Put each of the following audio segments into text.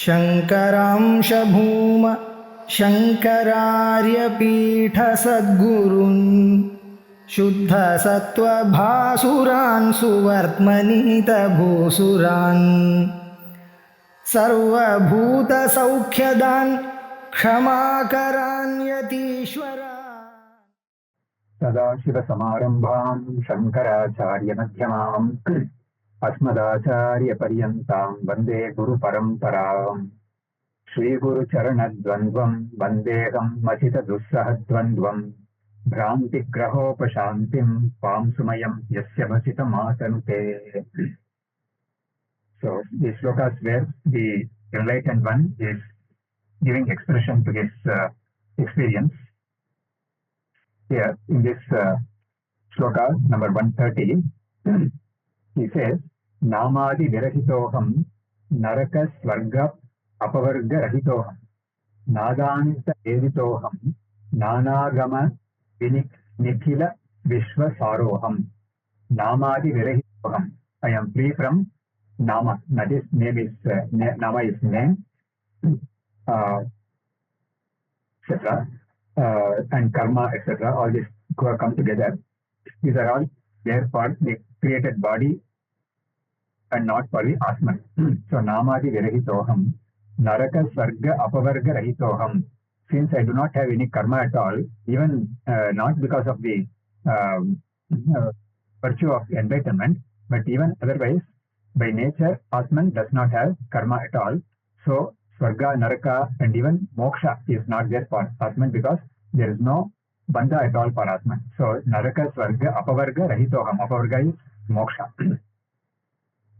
शङ्करांशभूम शङ्करार्यपीठसद्गुरुन् शुद्धसत्त्वभासुरान् सुवर्त्मनीतभूसुरान् सर्वभूतसौख्यदान् क्षमाकरान् यतीश्वरान् सदाशिवसमारम्भां शङ्कराचार्यमध्यमाम् अस्मदाचार्यपर्यन्तां वन्दे गुरुपरम्पराम् श्रीगुरुचरणद्वन्द्वं वन्देऽहं मथितदुस्सहद्वन्द्वं भ्रान्तिग्रहोपशान्तिं पांसुमयं यस्य भसितमातनुते. So these slokas where the enlightened one is giving expression to his experience. Here in this sloka number 130, he says, Namadi virahitoham naraka swarga apavarga rahitoham nadanta editoham nanagama nikhila vishwasaroham. Namadi virahitoham. I am free from nama. That is, name is nama is name, etc. And karma, etc. All this come together. These are all there for the created body and not for the Atman. So, Namadi Virahitoham, Naraka Swarga Apavarga Rahitoham. Since I do not have any karma at all, even not because of the virtue of enlightenment, but even otherwise, by nature, Atman does not have karma at all. So, Swarga, Naraka, and even Moksha is not there for Atman because there is no bandha at all for Atman. So, Naraka, Swarga, Apavarga, Rahitoham. Apavarga is Moksha.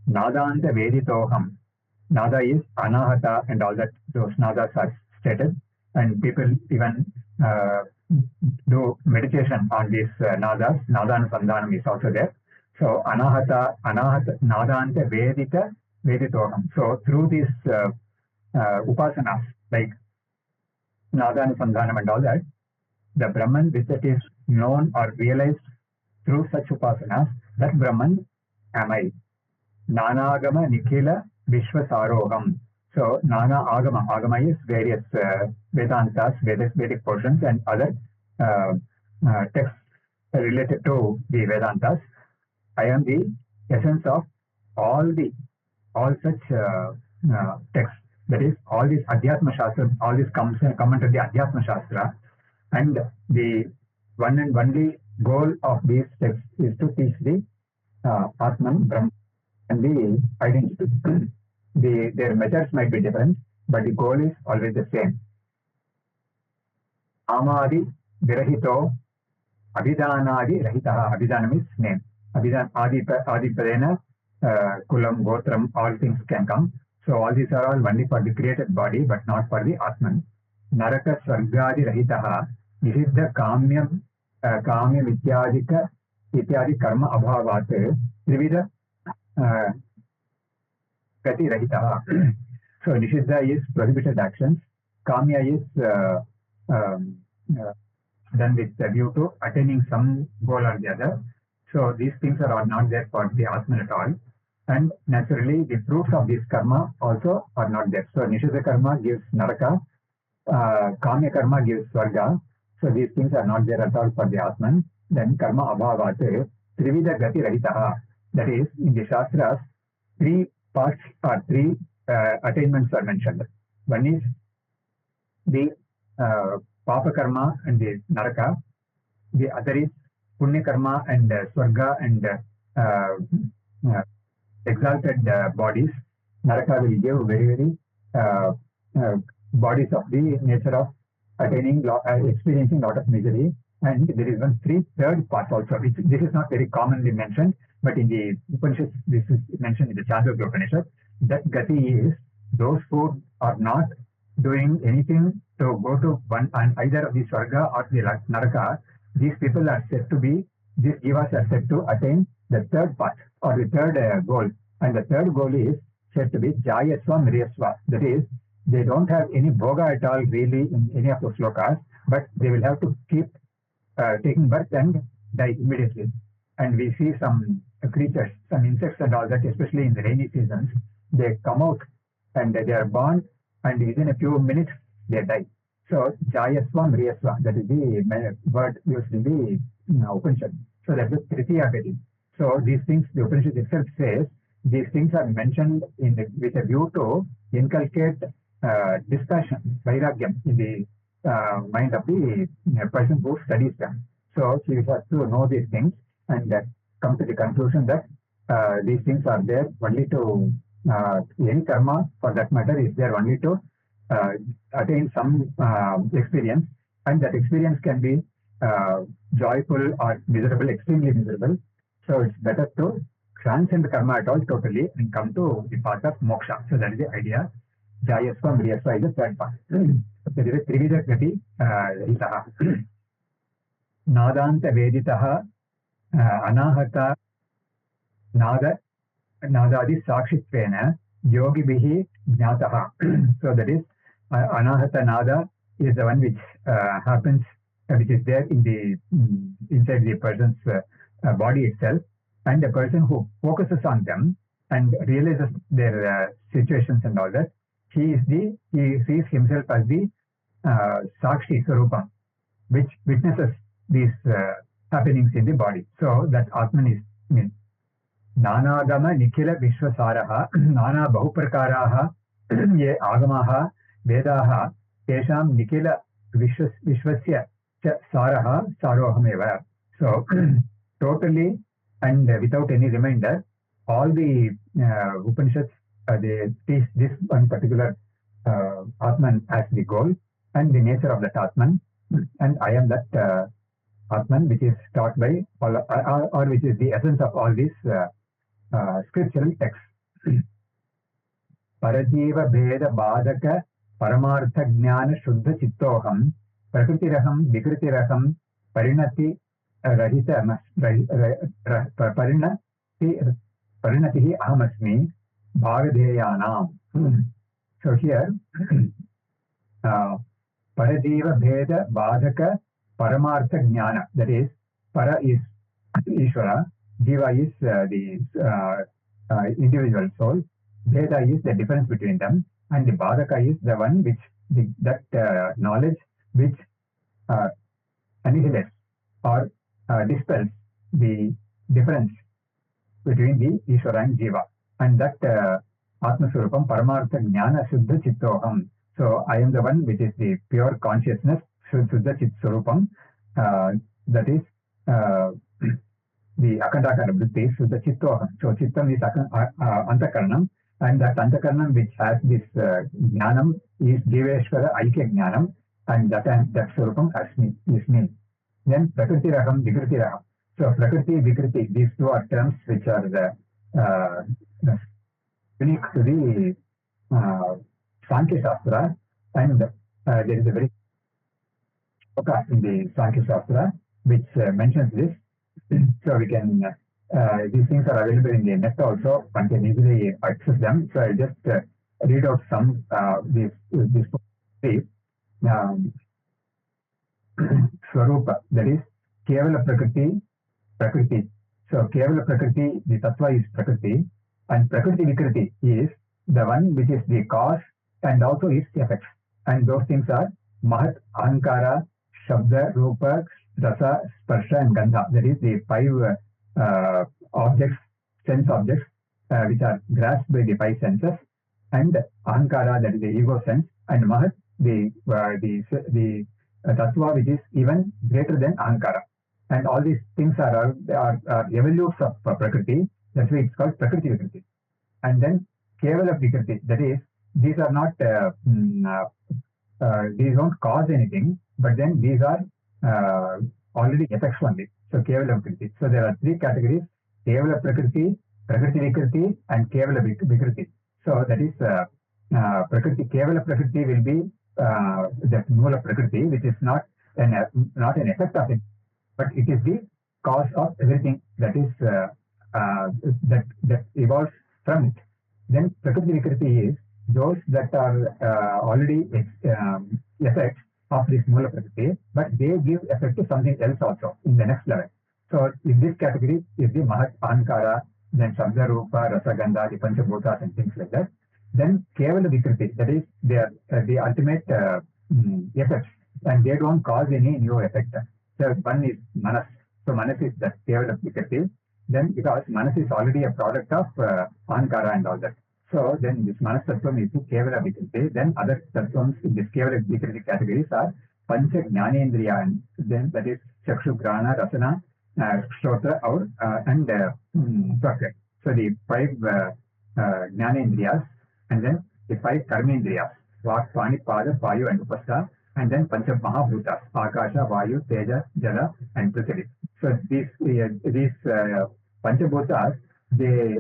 Nadanta Veditoham. Nada is Anahata and all that. Those nadas are stated. And people even do meditation on these nadas. Nadanusandhanam is also there. So, Anahata, Nadanta Veditoham. So, through these upasanas, like Nadanusandhanam and all that, the Brahman which that is known or realized through such upasanas, that Brahman am I. Nanagama Nikhila Vishwasaroham. So, Nana Agama. Agama is various Vedantas, Vedic portions and other texts related to the Vedantas. I am the essence of all such texts. That is, all these Adhyatma Shastra, all this come under the Adhyatma Shastra. And the one and only goal of these texts is to teach the Atman, Brahman, and the identity. Their methods might be different, but the goal is always the same. Amadi Virahito Abhidanadi Rahitaha. Abhidanam is name. Abhidan Adi Padena, Kulam, Gotram, all things can come. So all these are all only for the created body, but not for the Atman. Naraka Swargadi Rahitaha. This is the Kamya Ityadi Karma Abhavat Trivida Gati Rahitaha. So Nishiddha is prohibited actions. Kamya is done with the view to attaining some goal or the other. So these things are not there for the Atman at all. And naturally, the fruits of this karma also are not there. So Nishiddha karma gives Naraka, Kamya karma gives Swarga. So these things are not there at all for the Atman. Then karma abhavat trivida gati rahitaha. That is, in the Shastras, three parts or three attainments are mentioned. One is the Papa karma and the Naraka. The other is Punya karma and Swarga and exalted bodies. Naraka will give very bodies of the nature of attaining, experiencing lot of misery. And there is third part also, which this is not very commonly mentioned, but in the Upanishads, this is mentioned in the Chandogya Upanishad. That gati is those who are not doing anything to go to one and either of the Swarga or the Naraka. These people are said to be, these jivas are said to attain the third part or the third goal. And the third goal is said to be Jayasva Miryasva. That is, they don't have any bhoga at all really in any of those slokas, but they will have to keep taking birth and die immediately. And we see some creatures, some insects and all that, especially in the rainy seasons, they come out and they are born, and within a few minutes they die. So Jayasva Mriyasva, that is the word used in the Upanishad. So that is Tritiya Gati. So these things, the Upanishad itself says, these things are mentioned with a view to inculcate dispassion, vairagyam in the mind of the person who studies them. So he has to know these things and come to the conclusion that these things are there only to, any karma for that matter is there only to attain some experience, and that experience can be joyful or miserable, extremely miserable. So it's better to transcend the karma at all totally and come to the path of moksha. So that is the idea. Jayasva Mriyasva is the third part. There is a Trivida Gati Ritaha. Nadanta Veditaha Anahata Nada Nadadi Sakshitvena Yogi Bihi Jnataha. So that is Anahata Nada is the one which happens, which is there in the inside the person's body itself, and the person who focuses on them and realizes their situations and all that, he sees himself as the Sakshi Swarupam, which witnesses these happenings in the body. So that Atman is means. Nanagama Nikhila Vishwasaraha Nana Bahuprakaraha Ye Agamaha Vedaha Tesham Nikhila Vishwasya Saraha Sarohameva. So totally and without any reminder, all the Upanishads they teach this one particular Atman as the goal and the nature of that Atman, and I am that Atman which is taught by all, or which is the essence of all these scriptural texts. Parajiva Bheda Badaka Paramartha Jnana Shuddha Chittoham Prakritiraham Vikritiraham Parinati Rahita Parinatihi Ahamasmi Bhagadeyanam. So here Parajiva Bheda Badaka Paramartha Jnana, that is, Para is Ishvara, Jiva is the individual soul, Bheda is the difference between them, and the Badaka is the one which that knowledge which annihilates or dispels the difference between the Ishvara and Jiva, and that Atma Surupam Paramartha Jnana Shuddha Chittoham. So I am the one which is the pure consciousness, Shuddha Chit Surupam, that is the Akandakara Vritti, Shuddha Chittoham. So Chittam is Antakaranam, and that Antakaranam which has this Jnanam is Jiveshwara Aikya Jnanam, and that Surupam is me. Then Prakriti Raham, Vikriti Raham. So Prakriti, Vikriti, these two are terms which are unique to the Sankhya Shastra, and there is a very shloka in the Sankhya Shastra which mentions this. So we can, these things are available in the net also, one can easily access them. So I'll just read out some these Swarupa, that is Kevala Prakriti. So Kevala Prakriti, the Tattva is Prakriti, and Prakriti Vikriti is the one which is the cause and also its effects. And those things are Mahat, Ahankara, Shabda, Rupa, Rasa, Sparsha and Gandha. That is the five objects, sense objects, which are grasped by the five senses, and Ahankara, that is the ego sense, and Mahat, the Tattva which is even greater than Ahankara. And all these things are evolutes of Prakriti. That's why it's called Prakriti Vikriti. And then Kevala Vikriti, that is, these are not, these don't cause anything, but then these are already effects only. So Kevala Vikriti. So there are three categories: Kevala Prakriti, Prakriti Vikriti, and Kevala Vikriti. So that is Prakriti. Kevala Prakriti will be the Mula Prakriti, which is not an effect of it, but it is the cause of everything that is that evolves from it. Then Prakriti Vikriti is those that are already effects of this Mula Prakriti, but they give effect to something else also in the next level. So in this category is the Mahat, Ahankara, then Shabda, Rupa, Rasa, Gandha, the Panchabhutas and things like that. Then Kevala Vikriti, that is they are the ultimate effects, and they don't cause any new effect. So one is Manas. So Manas is that Kevala Vikriti. Then because Manas is already a product of Sankara and all that. So then this Manas Tattvam is the Kevala Vikriti. Then other Tattvams in this Kevala Vikriti categories are Pancha Jnanendriya, and then that is Chakshu, Grana, Rasana, Shrotra, or and Twaka. So the five Jnanendriyas, and then the five Karmendriyas, Vak, Pani, Pada, Vayu, and Upastha, and then Pancha Mahabhutas, Akasha, Vayu, Teja, Jala, and Prithvi. So these Panchabhutas, they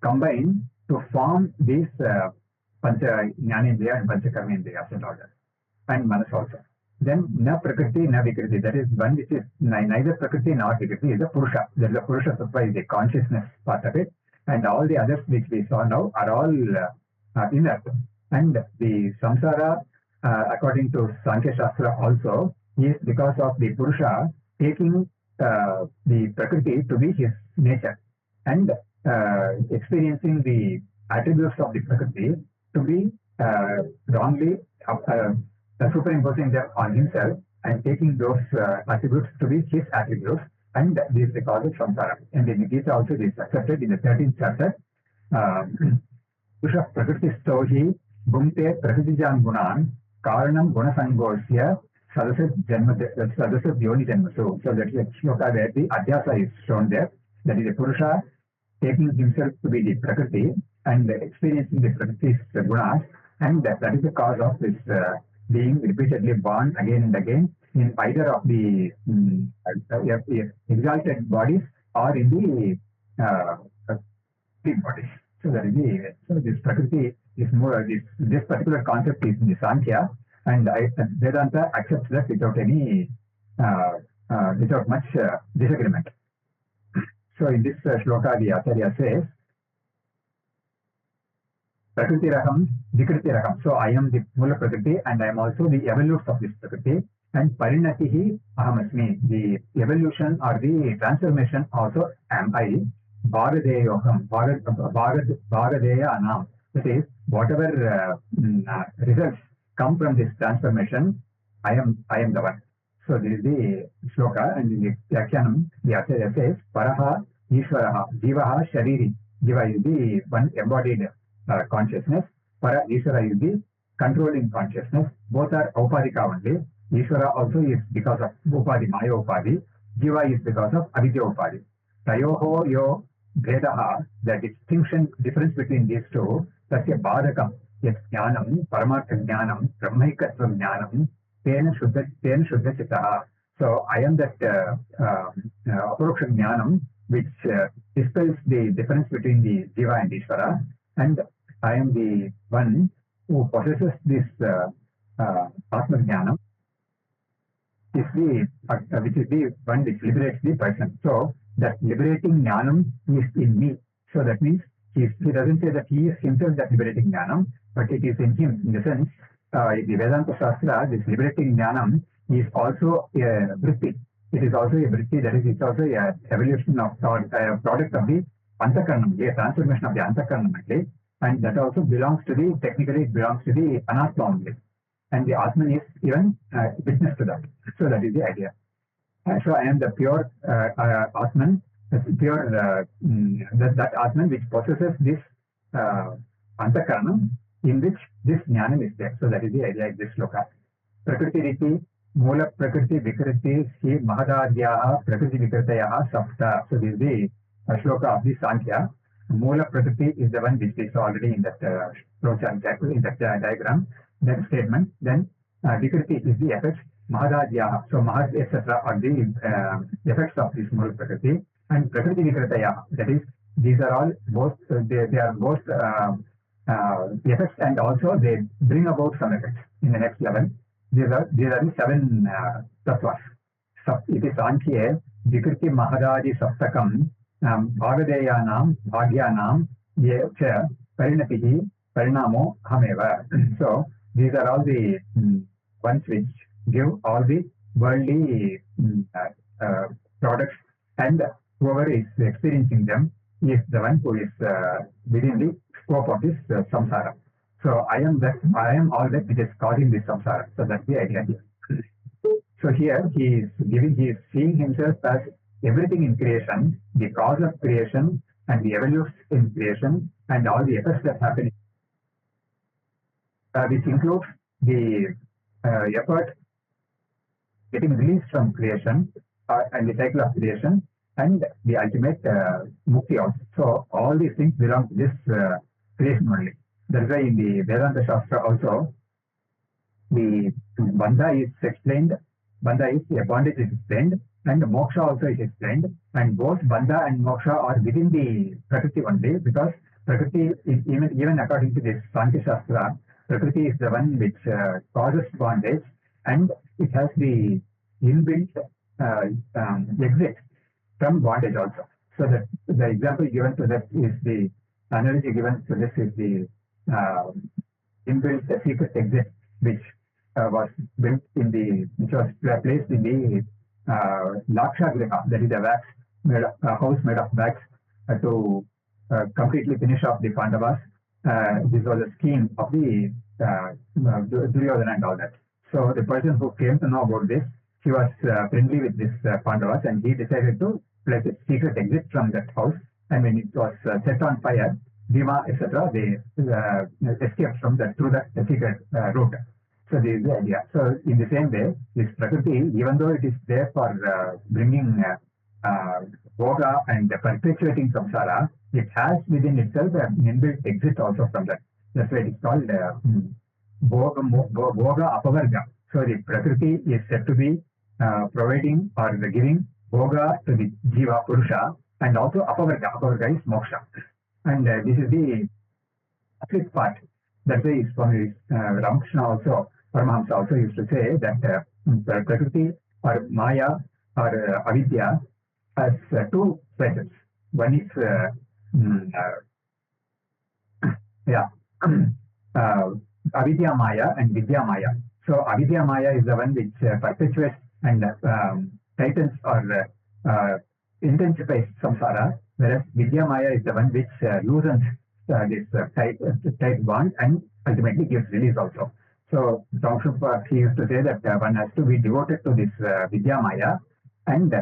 combine to form these Pancha Jnanendriya and Pancha Karmendriyas and all that, and Manas also. Then na prakriti na vikriti, that is one which is neither prakriti nor vikriti, is the purusha. There is a purusha sattva, is the consciousness part of it, and all the others which we saw now are all inert. And the samsara, according to Sankhya Shastra also, is because of the purusha taking the prakriti to be his nature, and experiencing the attributes of the prakriti to be wrongly superimposing them on himself and taking those attributes to be his attributes, and this is called samsara. And in the Gita also this is accepted in the 13th chapter. Pusha prakritisto hi bhumte prakritijan gunan karanam gunasangosya sadasat yoni janmasu. So that is a shloka where the adhyasa is shown there. That is a Purusha taking himself to be the prakriti and experiencing the prakriti's gunas, and that is the cause of this being repeatedly born again and again in either of the exalted bodies or in the weak bodies. So that is this prakriti is more this particular concept is in the Sankhya, and Vedanta accepts that without any without much disagreement. So in this shloka, the Acharya says, Prakritiraham, Vikritiraham. So I am the Mula Prakriti, and I am also the evolutes of this Prakriti. And Parinatihi Ahamasmi, the evolution or the transformation also am I. Bhagadeyoham, Bhagadeya Anam. That is, whatever results come from this transformation, I am the one. So this is the shloka, and in the Vyakyanam, the Acharya says, Paraha, Ishvaraha, Jivaha, Shariri. Jiva is the one embodied consciousness. Para Ishvara is the controlling consciousness. Both are Upadika only. Ishvara also is because of Upadi, Maya Upadi. Jiva is because of Avidya Upadi. Tayoho yo Vedaha, the distinction, difference between these two, Tasya Badakam, Yat Jnanam, Paramartha Jnanam, Brahmaikatva Jnanam, Tena Shuddha Chittaha. So I am that Aparuksha Jnanam, which dispels the difference between the Jiva and Ishvara, and I am the one who possesses this Atma Jnanam, which is the one which liberates the person. So that liberating Jnanam is in me. So that means he doesn't say that he is himself that liberating Jnanam, but it is in him. In the sense, in the Vedanta Shastra, this liberating Jnanam is also a vritti. It is also a vritti, that is, it's also a evolution of a product of the Antakaranam, a transformation of the Antakaranam, okay? And that also belongs to the, technically it belongs to the Anatma only. And the Atman is even witness to that. So that is the idea. So I am the pure Atman, pure that Atman which possesses this Antakaranam, in which this Jnanam is there. So that is the idea of this shloka. Prakriti Riti, Mula Prakriti Vikriti, Sri Mahadadhyaha, Prakriti Vikritayaha, Sapta. So this is the shloka of the Sankhya. Mula Prakriti is the one which is already in that in that diagram, that statement. Then Vikriti is the effects, Mahadadhyaha. So Mahad, etc. are the effects of this Mula Prakriti. And Prakriti Vikritayaha, that is, these are all both, they are both effects, and also they bring about some effects in the next level. These are the seven tattvas. It is Sankhya, Vikriti Mahadadi Saptakam, Bhagadeyanam, Bhagyanam, Yecha, Parinatihi, Parinamo, Hameva. So these are all the ones which give all the worldly products, and whoever is experiencing them is the one who is within the scope of this samsara. So I am all that which is causing this samsara. So that's the idea here. So here he is seeing himself as everything in creation, the cause of creation and the evolution in creation and all the effects that happen, which includes the effort getting released from creation and the cycle of creation and the ultimate mukti also. So all these things belong to this creation only. That's why in the Vedanta Shastra also, the bandha is explained, bandha is a bondage is explained, and moksha also is explained, and both bandha and moksha are within the Prakriti only, because Prakriti is even according to this Sankhya Shastra, Prakriti is the one which causes bondage, and it has the inbuilt exit from bondage also. So that the example given to that is the analogy given to this is the inbuilt secret exit, which was built in the, which was placed in the Lakshagriha, that is a house made of wax to completely finish off the Pandavas. This was a scheme of the Duryodhana and all that. So the person who came to know about this, he was friendly with this Pandavas, and he decided to place a secret exit from that house. And when it was set on fire, Bhima, etc., they escaped from that through that secret route. So this is the idea. So in the same way, this Prakriti, even though it is there for bringing Bhoga and perpetuating samsara, it has within itself an inbuilt exit also from that. That's why it is called Bhoga Apavarga. So the Prakriti is said to be providing or giving Bhoga to the Jiva Purusha, and also Apavarga. Apavarga is moksha. And this is the flip part. That's why Swami Ramakrishna also, Paramahamsa also used to say that Prakriti or Maya or Avidya has two faces. One is Avidya Maya and Vidya Maya. So Avidya Maya is the one which perpetuates and tightens or intensifies samsara, whereas Vidya Maya is the one which loosens this tight bond and ultimately gives release also. So Prabhupada, he used to say that one has to be devoted to this Vidya Maya, and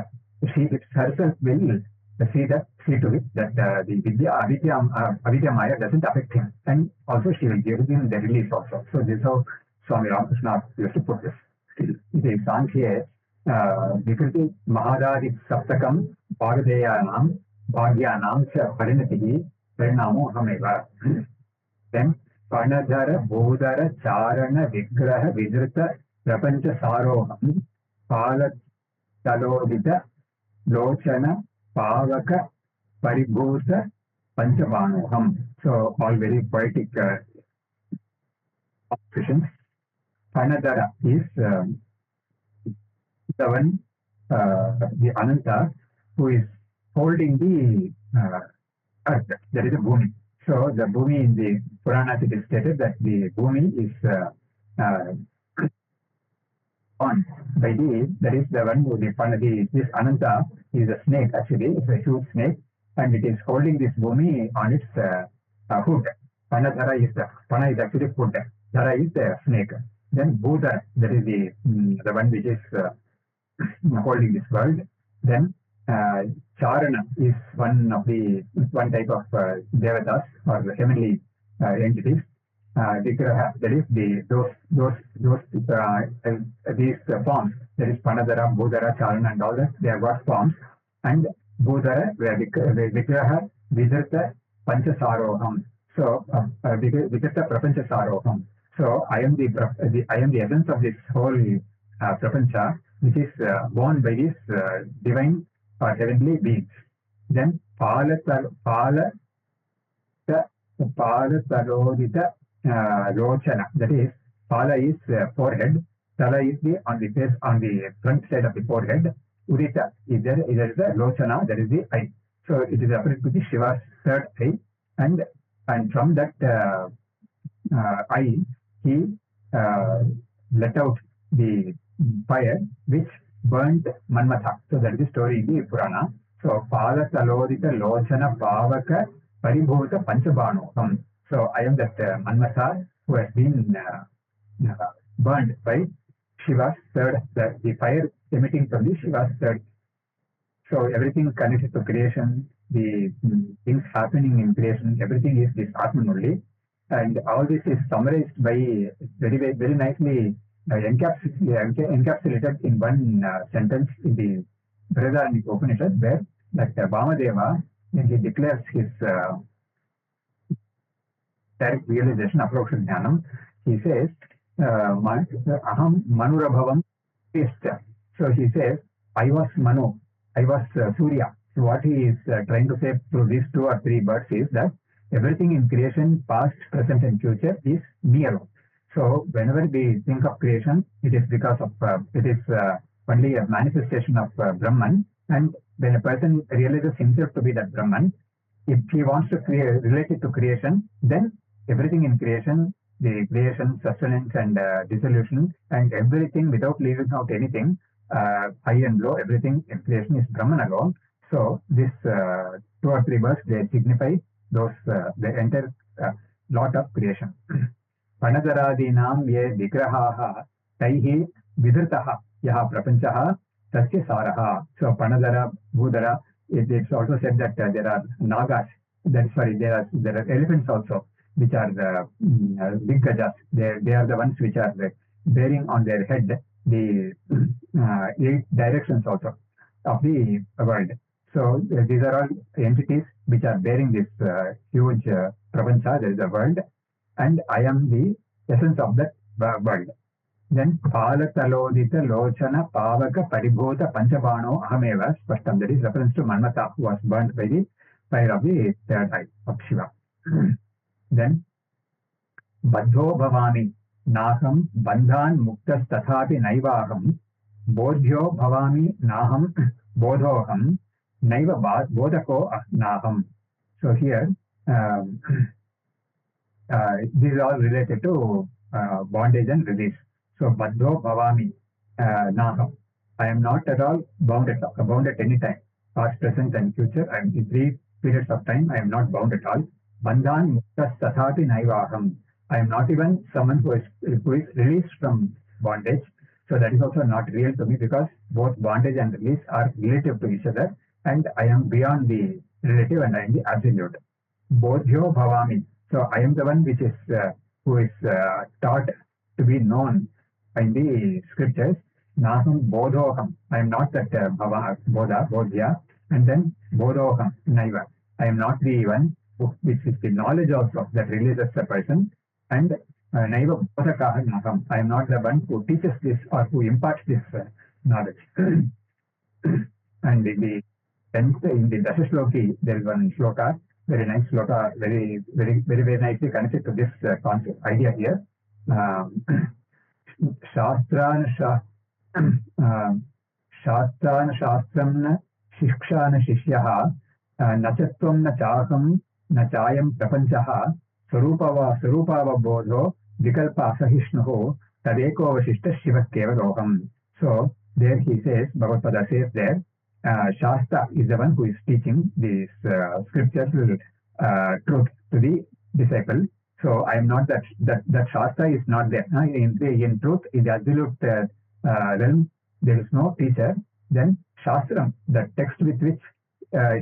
she herself will see to it that the Avidya Maya doesn't affect him, and also she will give him the release also. So this is how Swami Ramakrishna used to put this. It is Sankhya Vikriti Mahadadi Saptakam Bhagadeyanam Bhagyanam Cha Parinatihi Parinamo Hameva. Then Panadhara Bodhara Charana Vigraha Vidrita Prapancha Saroham Pala Talodita Lochana Pavaka Paribhuta Panchabanoham. So all very poetic expressions. Panadhara is the one, the Ananta, who is holding the earth. That is a Bhumi. So the Bhumi in the Puranas, it is stated that the Bhumi is on by that is the one who this Ananta is a snake, actually. It's a huge snake, and it is holding this Bhumi on its hood. Panadhara is Pana is actually foot. Dhara is the snake. Then Bhuta, that is the one which is holding this world. Then Charana is one type of devatas or heavenly entities. Vigraha, that is these forms. That is Panadhara, Bhudara, Charana, and all that. They have got forms. And Bhudara, Vigraha, Vidrita, Panchasaroham. So Vidrita, Prapanchasaroham. So I am the essence of this whole prapancha, which is born by these divine or heavenly beings. Then Pala Tarodita Rochana, that is Pala is forehead, Tala is on the front side of the forehead, Udita is there is the Lochana, that is the eye. So it is referred to the Shiva's third eye, and from that eye he let out the fire which burnt Manmatha. So that is the story in the Purana. So Pala Talodita Lochana Pavaka Paribhuta Panchabanoham. So I am that Manmasa who has been burned by Shiva's third, the fire emitting from the Shiva's third. So everything connected to creation, the things happening in creation, everything is this Atman only. And all this is summarized by very nicely encapsulated in one sentence in the Brihadaranyaka Upanishad, where that Vamadeva, when he declares his direct realization, Aproksha Jnanam, he says, Aham Manurabhavam Testa. So he says, I was Manu, I was Surya. So what he is trying to say through these 2 or 3 words is that everything in creation, past, present and future is me alone. So whenever we think of creation, it is because of, it is only a manifestation of Brahman. And when a person realizes himself to be that Brahman, if he wants to relate it to creation, then everything in creation, the creation, sustenance and dissolution and everything without leaving out anything, high and low, everything in creation is Brahman alone. So this 2 or 3 words, they signify those, the entire lot of creation. Panadaradinam ye vigrahaha taihi vidritaha yaha prapanchaha tasya saraha. So Panadara, Bhudara, it's also said that there are nagas, there are elephants also, which are the big gajas. They are the ones which are bearing on their head the 8 directions also of the world. So these are all entities which are bearing this huge prapancha, there is a world, and I am the essence of that world. Then Palatalodita Lochana Pavaka Paribhota Panchabano Ahameva Spashtam. That is reference to Manmata, who was burnt by the fire of the third eye of Shiva. Then Baddho Bhavami Naham Bandhan Muktas Tathapi Naivaham Bodhyo Bhavami Naham Bodhoham Naiva Bodhako Naham. So here these are all related to bondage and release. So Baddho Bhavami Naham. I am not at all bound at any time. Past, present and future. I am in 3 periods of time. I am not bound at all. Bandhan Muktas Tathapi Naivaham. I am not even someone who is released from bondage. So that is also not real to me, because both bondage and release are relative to each other, and I am beyond the relative and I am the absolute. Bodhyo Bhavami. So I am the one which is who is taught to be known in the scriptures. Naham Bodhoham. I am not that Bodhya. And then Bodhoham Naiva. I am not the one which is the knowledge also that releases a person. And Naiva Bodhakaha Naham. I am not the one who teaches this or who imparts this knowledge. And in the Dashashloki, there is one shloka, very nice shloka, very nicely connected to this concept, idea here. Shastran Shastram Shikshana Shishyaha Nachatvam na Chaham na Chayam Prapanchaha Sarupava Bodho Vikalpa Asahishnuho Tadeko Vashishta Shiva Kevaloham. So there he says, Bhagavad says there, Shasta is the one who is teaching these scriptures truth to the disciple. So I am not that Shasta is not there. In truth, in the absolute realm, there is no teacher. Then Shastram, the text with which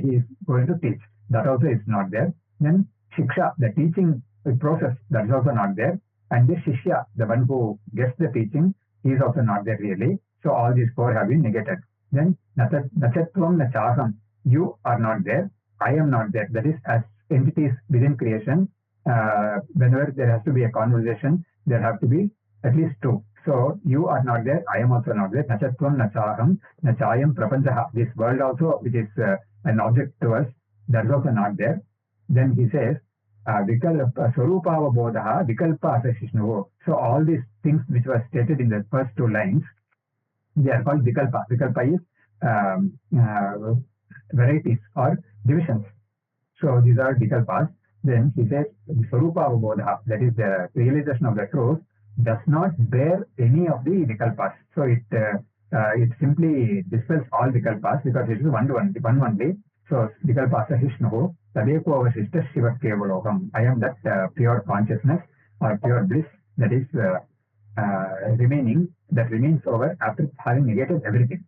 he is going to teach, that also is not there. Then Shiksha, the teaching process, that is also not there. And the Shishya, the one who gets the teaching, he is also not there really. So all these 4 have been negated. Then Nachatvam Nachaham, you are not there, I am not there. That is, as entities within creation, whenever there has to be a conversation, there have to be at least 2. So you are not there, I am also not there. Nachatvam Nachaham Nachayam Prapanchaha. This world also, which is an object to us, that is also not there. Then he says, Sarupava Bodhaha Vikalpa Asashishnuho. So all these things which were stated in the first 2 lines, they are called Vikalpa. Vikalpa is varieties or divisions. So these are Vikalpas. Then he says, Sarupava Bodha, that is the realization of the truth, does not bear any of the Vikalpas. So it simply dispels all Vikalpas, because it is one only. So Vikalpasa Hishnu, Tadeko Avashishta Shiva Kevalokam. I am that pure consciousness or pure bliss that is that remains over after having negated everything.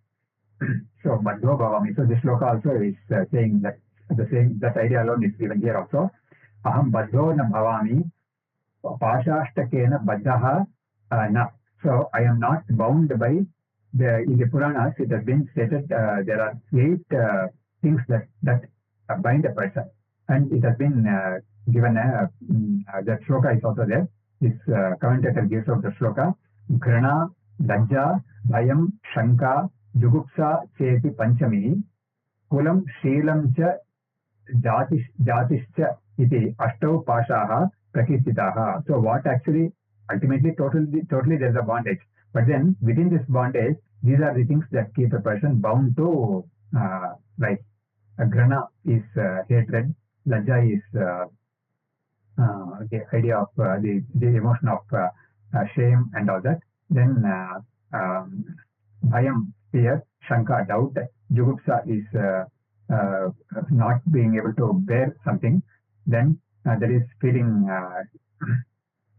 So Baddho Bhavami. So this shloka also is saying that that idea alone is given here also. Aham Baddho na Bhavami Pashashtakena Baddhaha na. So I am not bound by in the Puranas it has been stated there are 8 things that bind a person, and it has been given that shloka is also there. This commentator gives out the shloka: Grana, Lajja, Bhayam, Shanka, Jugupsa, Cheti, Panchami, Kulam, Sheelam cha Jatischa iti Ashtau Pashaha Prakirtitaha. So what actually ultimately totally there is a bondage, but then within this bondage these are the things that keep a person bound to life. Grana is hatred, Lajja is the idea of the emotion of shame and all that. Then Bhayam, fear, Shanka, doubt, Jugupsa is not being able to bear something. Then there is feeling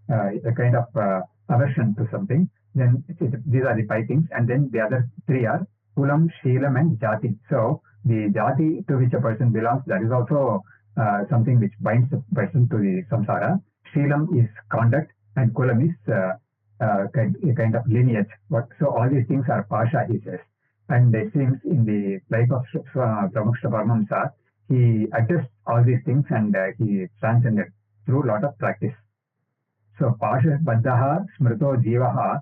a kind of aversion to something. Then these are the 5 things, and then the other 3 are Kulam, Sheelam, and Jati. So the Jati to which a person belongs, that is also something which binds the person to the samsara. Sheelam is conduct, and Kulam is a kind of lineage. So all these things are Pasha, he says. And it seems in the life of Brahmakshta Paramahamsa, he addressed all these things and he transcended through a lot of practice. So Pasha Baddhaha Smrito Jivaha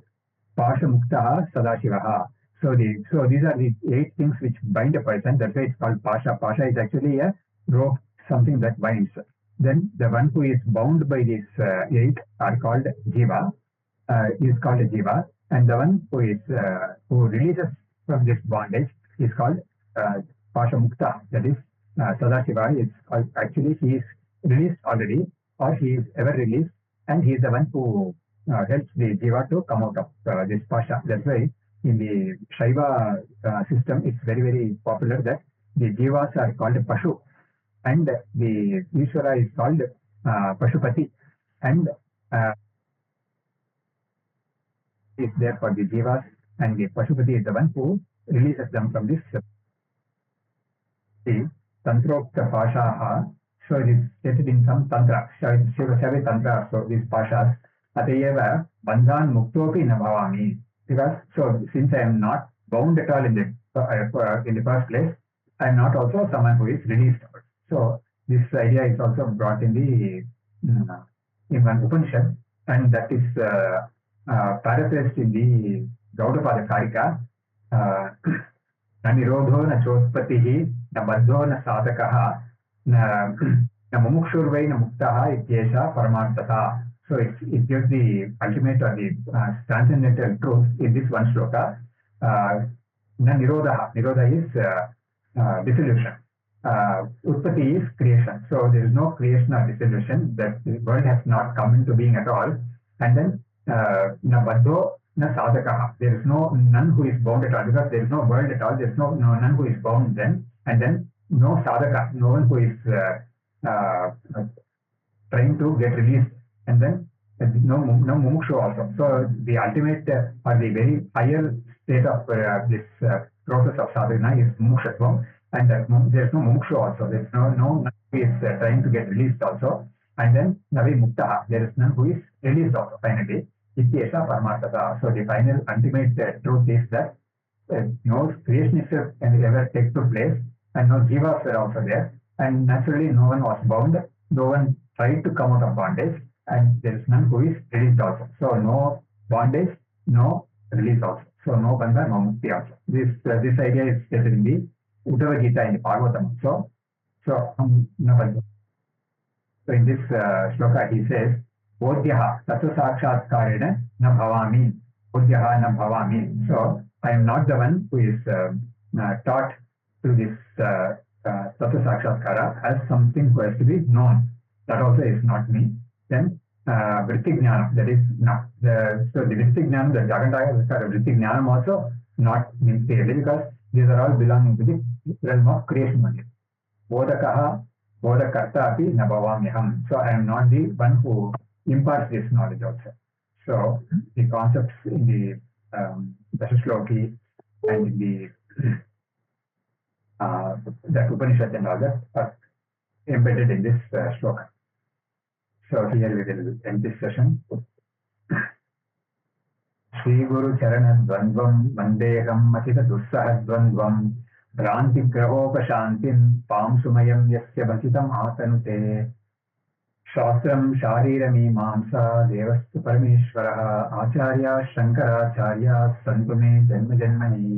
Pasha Muktaha Sadashivaha. So these are the 8 things which bind a person. That's why it's called Pasha. Pasha is actually a rope, something that binds. Then the one who is bound by these 8 are called Jiva. Is called a Jiva, and the one who is who releases from this bondage is called Pasha Mukta. That is Sadashiva. Is actually he is released already, or he is ever released, and he is the one who helps the Jiva to come out of this Pasha. That's why in the Shaiva system, it's very, very popular that the Jivas are called Pashu, and the Ishvara is called Pashupati, and is there for the Jivas, and the Pashupati is the one who releases them from this. The Tantrokta Pashaha, so it is stated in some Tantra, Shiva Tantra, so these Pashas, Atayeva Bandhan Muktopi Nabhavami. Because, so since I am not bound at all in the first place, I am not also someone who is released. So this idea is also brought in the in one Upanishad, and that is paraphrased in the Gaudapada Karika. Na nirodho na chotpatihi na baddho na sadakaha na mumukshurvai na muktaha ityesha paramartha. So it gives the ultimate or the transcendental truth in this one shloka. Na nirodha. Nirodha is dissolution. Utpati is creation. So there is no creation or dissolution. That the world has not come into being at all. And then na baddho na sadakaha. There is none who is bound at all, because there is no world at all. There is none who is bound then. And then no sadaka, no one who is trying to get released. And then no mumukshu also. So the ultimate or the very higher state of this process of sadhana is mumukshutvam, and there is no mumukshu also. There is no who is trying to get released also. And then navi muktaha, there is none who is released also finally. Ityesha paramartha. So the final ultimate truth is that no creation can ever take to place, and no jivas were also there, and naturally no one was bound, no one tried to come out of bondage, and there is none who is released also. So no bondage, no release also. So no bandha, no mukti also. This idea is stated in the Uddhava Gita in the Bhagavatam. So in this shloka he says, Bodhyaha tattva sakshatkarena na bhavami. Bodhyaha na bhavami. So I am not the one who is taught to this tattva sakshatkara as something who has to be known. That also is not me. Then vritti jnanam, that is not the vritti jnanam, the Jagannatha vritti jnanam also not means clearly, because these are all belonging to the realm of creation only. bodakaha, bodakarta api na bhavamyaham. So I am not the one who imparts this knowledge also. So the concepts in the Dasashloki and in the that Upanishad and all that are embedded in this shloka. So here we will end this session. Sri Guru Charana Dvandvam Vandeham Masita Dussaha Dvandvam Bhranti Grahopashantin Pam Sumayam Yasya Bhasitam Atanute Shastram Sharirami Mamsa Devastu Parameshwaraha Acharya Shankara Acharya Santume Janma Janmani